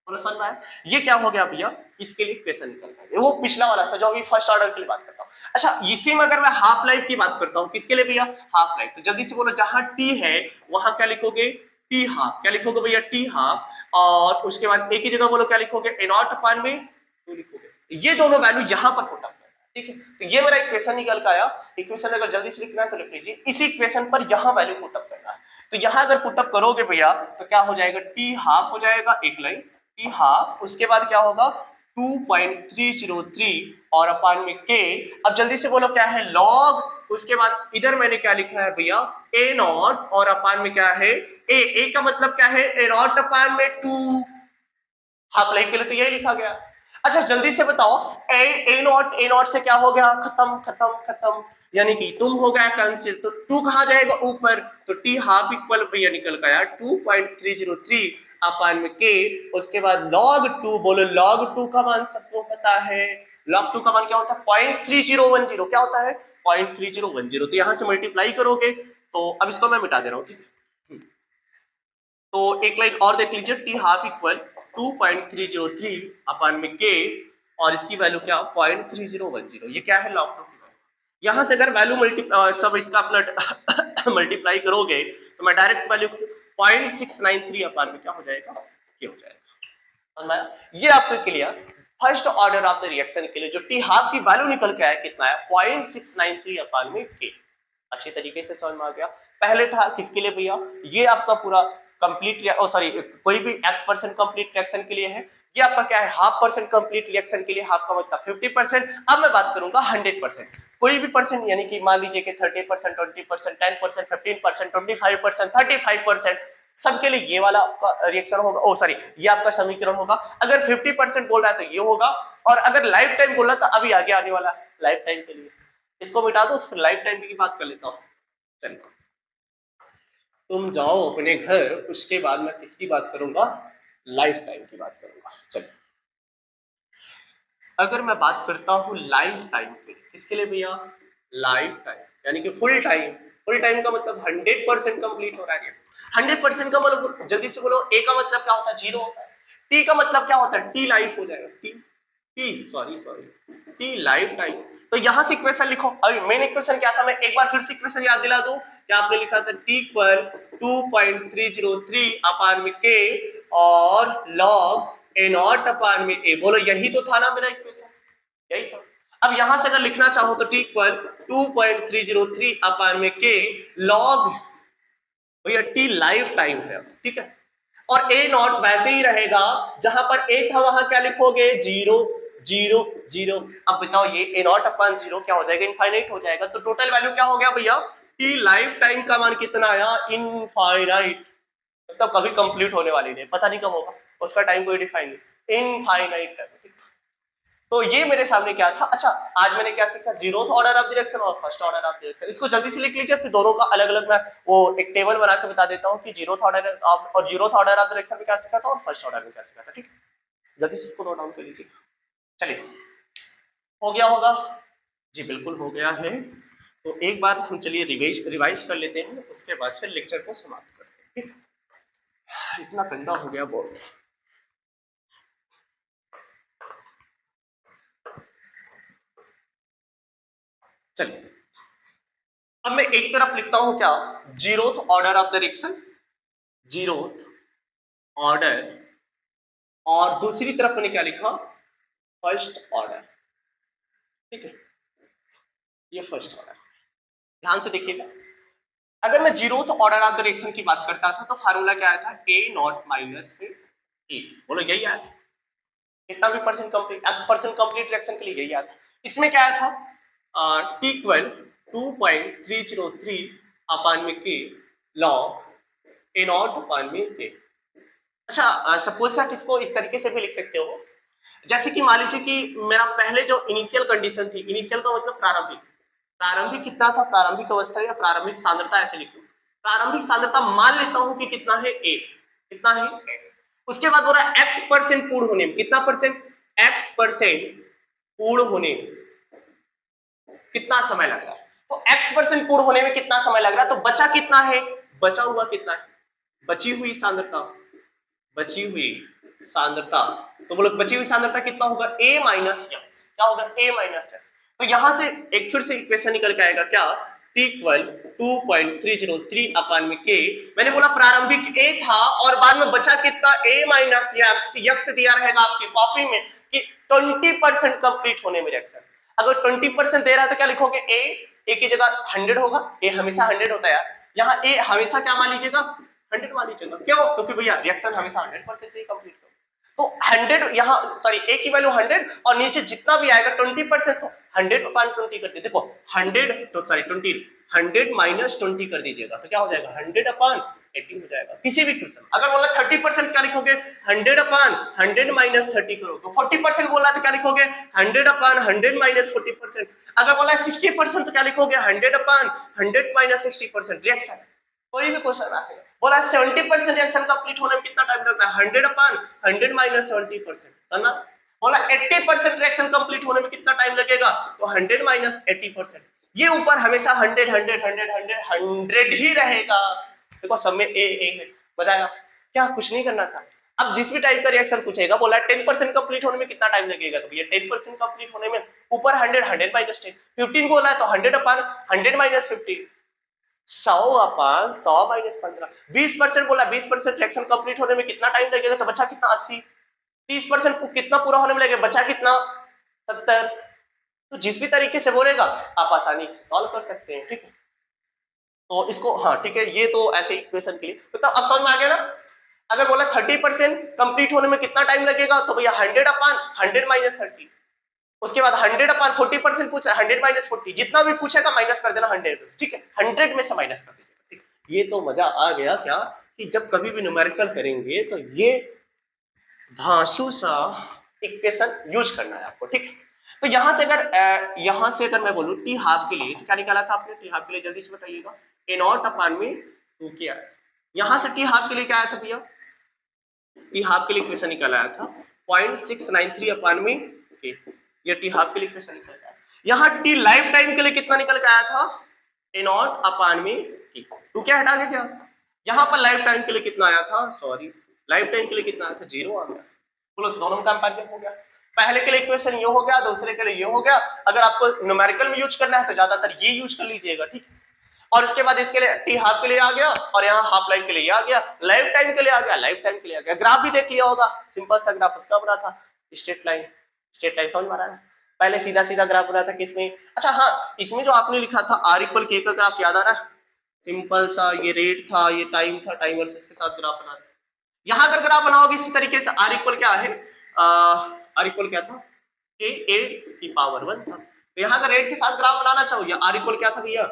बोलो समझ में आया? ये क्या हो गया भैया, इसके लिए इक्वेशन निकल गया, वो पिछला वाला था जो अभी फर्स्ट ऑर्डर के लिए बात करता हूँ। अच्छा इसी में अगर मैं हाफ लाइफ की बात करता हूँ, किसके लिए भैया, हाफ लाइफ, तो जल्दी से बोलो, जहां टी है वहां क्या लिखोगे, टी हाफ, क्या लिखोगे भैया, टी हाफ, और उसके बाद एक ही जगह बोलो क्या लिखोगे, ए नॉट अपान में 2 लिखोगे, ये दोनों वैल्यू यहां पर पुट अप करना है, ठीक है। तो ये मेरा इक्वेशन निकल के आया, इक्वेशन अगर जल्दी से लिखना है तो लिख लीजिए, इसी इक्वेशन पर यहां वैल्यू पुट अप करना है, तो यहां अगर पुट अप करोगे भैया तो क्या हो जाएगा, टी हाफ हो जाएगा, एक लाइन टी हाफ, उसके बाद क्या होगा 2.303 और अपान में के, अब जल्दी से बोलो क्या है, लॉग, उसके बाद इधर मैंने क्या लिखा है भैया, ए नॉट, और अपान में क्या है, ए का मतलब क्या है, ए नॉट अपान में 2, हाफ लाइफ के लिए तो यही लिखा गया। अच्छा जल्दी से बताओ, ए नॉट से क्या हो गया, खत्म खत्म खत्म, यानी कि तुम हो गया कैंसिल, तो 2 कहां जाएगा, ऊपर, तो टी हाफ इक्वल भैया निकल गया 2.303 अपान में के, उसके बाद log 2, बोलो log 2 का मान सबको पता है, log 2 का मान क्या होता है, 0.3010, क्या होता है 0.3010, तो यहां से मल्टीप्लाई करोगे, तो अब इसको मैं मिटा दे रहा हूं, ठीक है। तो एक लाइन और देख लीजिए, टी हाफ इक्वल 2.303 अपान में के, और इसकी वैल्यू क्या, 0.3010, ये क्या है, लॉग 2 की वैल्यू। यहां से अगर वैल्यू सब इसका अपना मल्टीप्लाई करोगे तो मैं डायरेक्ट वैल्यू 0.693 अपान में क्या हो जाएगा, ये हो जाएगा। ये आपको clear, first order of the reaction के लिए जो टी हाफ की वैल्यू निकल के आया कितना है, 0.693 अपान में के, अच्छी तरीके से समझ में आ गया। पहले था किसके लिए भैया, ये आपका पूरा कंप्लीट, सॉरी कोई भी x% कंप्लीट रिएक्शन के लिए है, ये आपका क्या है, हाफ परसेंट कंप्लीट रिएक्शन के लिए, हाफ का मतलब 50%। अब मैं बात करूंगा 100%, कोई भी परसेंट, यानी कि मान लीजिए कि 30%, 20%, 10%, 15%, 25%, 35%, सबके लिए ये वाला आपका रिएक्शन होगा, ओ सॉरी ये आपका समीकरण होगा। अगर 50% बोल रहा है तो ये होगा, और अगर लाइफ टाइम बोल रहा था, अभी आगे आने वाला लाइफ टाइम के लिए, इसको मिटा दो, फिर लाइफ टाइम की बात कर लेता हूँ। चलिए तुम जाओ अपने घर, उसके बाद मैं किसकी बात करूंगा, लाइफ टाइम की बात करूंगा। चलिए अगर मैं बात करता हूँ लाइफ टाइम के लिए, किसके लिए भैया, लाइफ टाइम, यानी कि फुल टाइम, फुल टाइम का मतलब 100% कंप्लीट हो रहा है, 100% का मतलब, जल्दी से बोलो, ए का मतलब क्या होता है, 0 होता है, टी का मतलब क्या होता है, टी लाइफ हो जाएगा, T T sorry tea life time. तो यहां से इक्वेशन लिखो, अभी मेन इक्वेशन क्या था, मैं एक बार फिर से इक्वेशन याद दिला दूं, क्या आपने लिखा था t पर 2.303 अपान में k और log a नॉट अपान में a। बोलो यही तो था ना मेरा इक्वेशन, यही था। अब यहां से अगर लिखना चाहो तो t पर 2.303 अपान में k log, भैया t लाइफ टाइम है, ठीक है, और a नॉट वैसे ही रहेगा, जहां पर a था वहां क्या लिखोगे 0 0 0। अब बताओ ये a नॉट अपान 0 क्या हो जाएगा, इनफाइनाइट हो जाएगा। तो टोटल वैल्यू क्या हो गया भैया, t लाइफ टाइम का मान कितना आया, इनफाइनाइट। मतलब कभी कंप्लीट होने वाली नहीं, पता नहीं कब होगा, उसका टाइम कोई डिफाइन नहीं, इनफाइनाइट है। तो ये मेरे सामने क्या था। अच्छा, आज मैंने क्या सीखा, जीरोथ ऑर्डर ऑफ डायरेक्शन और फर्स्ट ऑर्डर ऑफ डायरेक्शन। इसको जल्दी से लिख लीजिए, फिर दोनों का अलग अलग मैं वो एक टेबल बना के बता देता हूँ कि जीरोथ ऑर्डर और जीरोथ ऑर्डर ऑफ डायरेक्शन में क्या सीखा था और फर्स्ट ऑर्डर में क्या सीखा था, ठीक है। जल्दी से इसको नोट डाउन कर लीजिए। चलिए, हो गया होगा जी, बिल्कुल हो गया है। तो एक बार हम चलिए रिवाइज कर लेते हैं, उसके बाद फिर लेक्चर को समाप्त करते हैं, ठीक। इतना गंदा हो गया बोर्ड। चलिए, अब मैं एक तरफ लिखता हूं क्या, zeroth order of direction, zeroth order, और दूसरी तरफ मैंने क्या लिखा, फर्स्ट ऑर्डर, ठीक है, ये फर्स्ट ऑर्डर। ध्यान से देखिएगा, अगर मैं जीरोथ ऑर्डर ऑफ डायरेक्शन की बात करता था तो फार्मूला क्या आया था, a नॉट माइनस 8। बोलो यही आया था, कितना भी percent complete, x% complete reaction के लिए यही आया था। इसमें क्या आया था, t इक्वल 2.303 अपान में k log a not upon में a। अच्छा, सपोज दैट इसको इस तरीके से भी लिख सकते हो, जैसे कि मान लीजिए कि मेरा पहले जो इनिशियल कंडीशन थी, इनिशियल का मतलब प्रारंभिक, प्रारंभिक कितना था, प्रारंभिक अवस्था या प्रारंभिक सांद्रता ऐसे लिखो। प्रारंभिक सांद्रता मान लेता हूं कि कितना है, a, कितना है a। उसके बाद हो रहा है x% पूर्ण होने में, कितना परसेंट, x% पूर्ण होने में कितना समय लग रहा है। तो x% पूर्ण होने में कितना समय लग रहा है, तो बचा कितना है, बचा हुआ कितना है, बची हुई सांद्रता, बची हुई सांद्रता। तो बोलो बची हुई सांद्रता कितना होगा, a माइनस x, क्या होगा, a माइनस x। तो यहां से एक फिर से इक्वेशन निकल के आएगा क्या, t इक्वल 2.303 अपान में k। मैंने बोला प्रारंभिक a था और बाद में बचा कितना, a माइनस x दिया रहेगा आपकी कॉपी में कि 20% कंप्लीट होने में रिएक्शन। अगर 20% दे रहा है तो क्या लिखोगे, a की जगह 100 होगा, a हमेशा 100 होता है यार, यहाँ a हमेशा क्या मान लीजिएगा, 100 मान लीजिएगा। क्यों, क्योंकि भैया रिएक्शन हमेशा 100% से ही कंप्लीट हो। तो 100 यहाँ सॉरी a की वैल्यू 100 और नीचे जितना भी आएगा 20%, तो 100 अपान 20 कर दीजिए। देखो 100 तो सॉरी 20, 100 माइनस 20 कर दीजिएगा तो क्या हो जाएगा, 100 अपान 80 हो जाएगा किसी भी क्वेश्चन। अगर बोला 30% क्या लिखोगे, 100 अपान 100 माइनस 30 करोगे। 40% बोला तो क्या लिखोगे, 100 अपान 100 माइनस 40%। अगर बोला 60% तो क्या लिखोगे, 100 अपान 100 माइनस 60%। रिएक्शन कोई भी क्वेश्चन आ सकता है। बोला 70% रिएक्शन कंप्लीट होने में कितना टाइम लगता है, 100 अपान 100 माइनस 70%, समझना। बोला 80% रिएक्शन कंप्लीट होने में कितना टाइम लगेगा, तो 100 माइनस 80%। ये ऊपर हमेशा 100 100 100 100 100 ही रहेगा। देखो सब में ए है, बजाया क्या, कुछ नहीं करना था। अब जिस भी टाइप का रिएक्शन पूछेगा, बोला 10% कंप्लीट होने में कितना टाइम लगेगा, तो भैया 10% कंप्लीट होने में ऊपर 100 100 माइनस 10, 15 बोला है तो 100 अपान 100 माइनस 50, 100 अपान 100 माइनस 15। 20% बोला, 20% रिएक्शन कंप्लीट होने में कितना टाइम लगेगा, तो बचा कितना 80। 30% को कितना पूरा होने में लगेगा, बचा कितना 70। तो जिस भी तरीके से बोलेगा आप आसानी से सॉल्व कर सकते हैं, ठीक है। तो इसको हाँ ठीक है, ये तो ऐसे इक्वेशन के लिए तो अब समझ में आ गया ना। अगर बोला 30% कंप्लीट होने में कितना टाइम लगेगा, तो भैया 100 अपान 100 माइनस 30। उसके बाद 100 अपान 40% पूछा, 100 माइनस 40, जितना भी पूछेगा माइनस कर देना 100, ठीक है, 100 में से माइनस कर दीजिएगा, ठीक। ये तो मजा आ गया क्या, कि जब कभी भी न्यूमेरिकल करेंगे तो ये धांसू सा इक्वेशन यूज करना है आपको, ठीक है। तो यहां से अगर मैं बोलूं टी हाफ के लिए, तो क्या निकाला था आपने टी हाफ के लिए, जल्दी से बताइएगा, ए नॉट अपान में 2 किया। यहां से टी हाफ के लिए क्या आया था भैया, टी हाफ के लिए इक्वेशन निकाला आया था 0.693 अपान में के। ये टी हाफ के लिए इक्वेशन निकल गया। यहाँ टी लाइफ टाइम के लिए कितना निकल के आया था, ए नॉट अपान में के। तो क्या हटा दे क्या, यहाँ पर लाइफ टाइम के लिए कितना आया था, सॉरी लाइफ टाइम के लिए कितना आया था, 0 आ गया। बोलो दोनों में कंपैरिजन हो गया। पहले के लिए इक्वेशन ये हो गया, दूसरे के लिए ये हो गया। अगर आपको न्यूमेरिकल में यूज करना है तो ज्यादातर ये यूज कर लीजिएगा, ठीक। और उसके बाद इसके लिए टी हाफ के लिए आ गया और यहाँ हाफ लाइफ के लिए आ गया, लाइफ टाइम के लिए आ गया, लाइफ टाइम के लिए आ गया। ग्राफ भी देख लिया होगा, सिंपल सा ग्राफ उसका बना था, स्ट्रेट लाइन। स्ट्रेट लाइन समझ में आ रहा है? पहले सीधा सीधा ग्राफ बना था किसमें? अच्छा हाँ, इसमें जो आपने लिखा था आर इक्वल के का ग्राफ याद आ रहा है? सिंपल सा ये रेट था, ये टाइम था, टाइम वर्सेस के साथ ग्राफ बना था। यहाँ अगर ग्राफ बनाओगे इसी तरीके से, आर इक्वल क्या है, आर इक्वल क्या था, ए की पावर 1 था। तो यहाँ अगर रेट के साथ ग्राफ बनाना चाहो, या आर इक्वल क्या था भैया,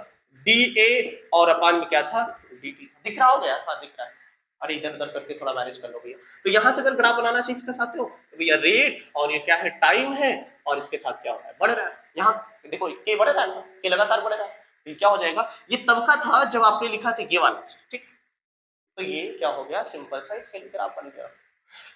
डी ए और अपान में क्या था, डी टी। दिख रहा हो गया? हाँ दिख रहा है। अरे इधर उधर करके थोड़ा मैनेज कर लो भैया। तो यहाँ से अगर ग्राफ बनाना चाहिए इसके साथ हो तो भैया रेट और ये क्या है, टाइम है, और इसके साथ क्या हो रहा है, बढ़ रहा है। यहाँ देखो के बढ़ रहा है, के लगातार बढ़ रहा है। तो क्या हो जाएगा, ये तब का था जब आपने लिखा था ये वाला, ठीक। तो ये क्या हो गया, सिंपल सा इसके लिए ग्राफ बन गया।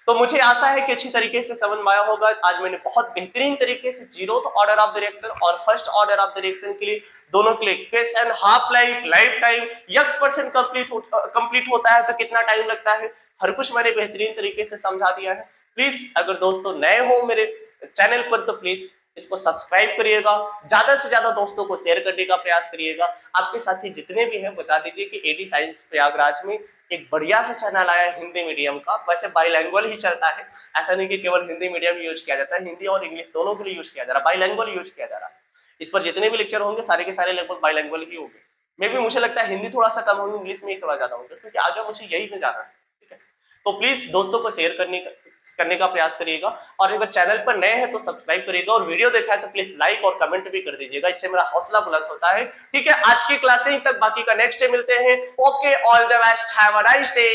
तो मुझे आशा है कि अच्छी तरीके से समझ में आया होगा। आज मैंने बहुत बेहतरीन तरीके से zeroth order of the reaction और first order of the reaction के लिए दोनों के लिए question, half life, life time, x% complete होता है तो कितना टाइम लगता है, हर कुछ मैंने बेहतरीन तरीके से समझा दिया है। प्लीज अगर दोस्तों नए हो मेरे चैनल पर तो प्लीज इसको सब्सक्राइब करिएगा, ज्यादा से ज्यादा दोस्तों को शेयर करने का प्रयास करिएगा। आपके साथी जितने भी हैं बता दीजिए कि एडी साइंस प्रयागराज में एक बढ़िया सा चैनल आया है हिंदी मीडियम का। वैसे बाइलैंग्वेज ही चलता है, ऐसा नहीं कि केवल हिंदी मीडियम यूज किया जाता है, हिंदी और इंग्लिश दोनों के लिए यूज किया जा रहा है, बाइलैंग्वेज यूज किया जा रहा है। इस पर जितने भी लेक्चर होंगे सारे के सारे लगभग बाइलैंग्वेज ही होंगे। मे भी मुझे लगता है हिंदी थोड़ा सा कम होंगे, इंग्लिश में ही थोड़ा ज्यादा होंगे, क्योंकि आगे मुझे यही में जाना है, ठीक है। तो प्लीज दोस्तों को शेयर करने का प्रयास करिएगा, और अगर चैनल पर नए हैं तो सब्सक्राइब करिएगा, और वीडियो देखा है तो प्लीज लाइक और कमेंट भी कर दीजिएगा, इससे मेरा हौसला बुलंद होता है, ठीक है। आज की क्लास यहीं तक, बाकी का नेक्स्ट डे मिलते हैं। Okay, all the best, have a nice day.